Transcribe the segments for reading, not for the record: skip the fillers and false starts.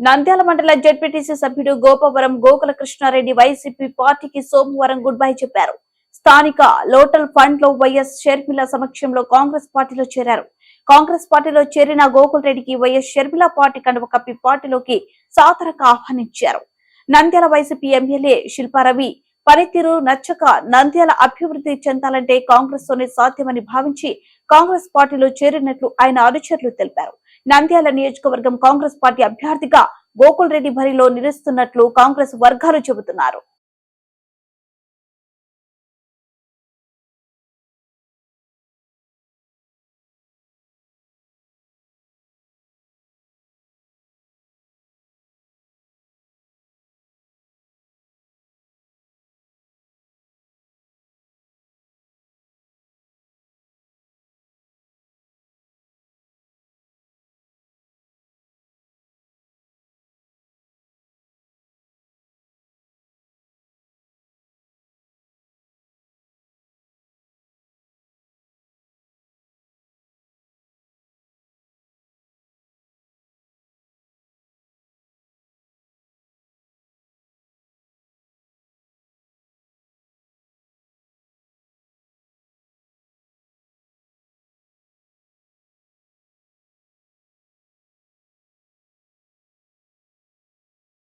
నంద్యాల మండల జెడ్పీటీసీ సభ్యుడు గోపవరం గోకుల కృష్ణారెడ్డి వైసీపీ పార్టీకి సోమవారం గుడ్ బై చెప్పారు. స్థానిక లోటల్ ఫండ్ లో వైఎస్ షర్మిల సమక్షంలో కాంగ్రెస్ పార్టీలో చేరారు. కాంగ్రెస్ పార్టీలో చేరిన గోకుల్ రెడ్డికి వైఎస్ షర్మిల పార్టీ కండువ కప్పి పార్టీలోకి సాదరంగా ఆహ్వానించారు. నంద్యాల వైసీపీ ఎమ్మెల్యే శిల్పారవి పనితీరు నచ్చక నంద్యాల అభివృద్ధి చెందాలంటే కాంగ్రెస్ తోనే సాధ్యమని భావించి కాంగ్రెస్ పార్టీలో చేరినట్లు ఆయన అనుచరులు తెలిపారు. నంద్యాల నియోజకవర్గం కాంగ్రెస్ పార్టీ అభ్యర్థిగా గోకుల్ రెడ్డి బరిలో నిలుస్తున్నట్లు కాంగ్రెస్ వర్గాలు చెబుతున్నారు.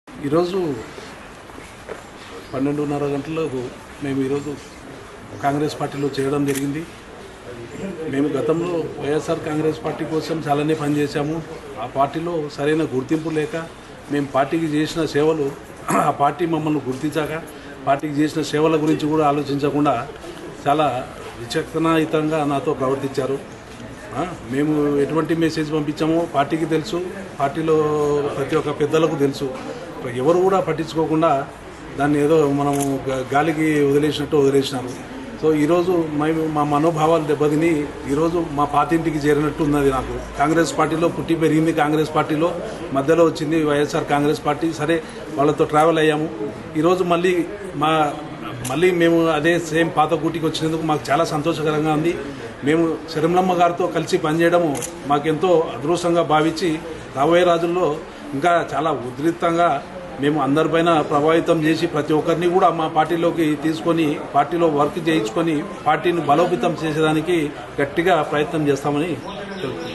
ఈరోజు 12:30 గంటలకు మేము ఈరోజు కాంగ్రెస్ పార్టీలో చేరడం జరిగింది. మేము గతంలో వైఎస్ఆర్ కాంగ్రెస్ పార్టీ కోసం చాలానే పనిచేశాము. ఆ పార్టీలో సరైన గుర్తింపు లేక మేము పార్టీకి చేసిన సేవలు ఆ పార్టీ మమ్మల్ని గుర్తించాక పార్టీకి చేసిన సేవల గురించి కూడా ఆలోచించకుండా చాలా విచక్షణాయుతంగా నాతో ప్రవర్తించారు. మేము ఎటువంటి మెసేజ్ పంపించామో పార్టీకి తెలుసు, పార్టీలో ప్రతి ఒక్క పెద్దలకు తెలుసు. ఎవరు కూడా పట్టించుకోకుండా దాన్ని ఏదో మనము గాలికి వదిలేసినారు. సో ఈరోజు మా మనోభావాలు దెబ్బతిని ఈరోజు మా పాతింటికి చేరినట్టు ఉన్నది. నాకు కాంగ్రెస్ పార్టీలో పుట్టి పెరిగింది, కాంగ్రెస్ పార్టీలో మధ్యలో వచ్చింది వైఎస్ఆర్ కాంగ్రెస్ పార్టీ. సరే వాళ్ళతో ట్రావెల్ అయ్యాము. ఈరోజు మళ్ళీ మేము అదే సేమ్ పాత గూటికి వచ్చినందుకు మాకు చాలా సంతోషకరంగా ఉంది. మేము శర్మిలమ్మ గారితో కలిసి పనిచేయడము మాకెంతో అదృష్టంగా భావించి రాబోయే రోజుల్లో ఇంకా చాలా ఉధృతంగా మేము అందరిపైన ప్రభావితం చేసి ప్రతి ఒక్కరిని కూడా మా పార్టీలోకి తీసుకొని పార్టీలో వర్క్ చేయించుకొని పార్టీని బలోపేతం చేసేదానికి గట్టిగా ప్రయత్నం చేస్తామని తెలుపుతున్నాను.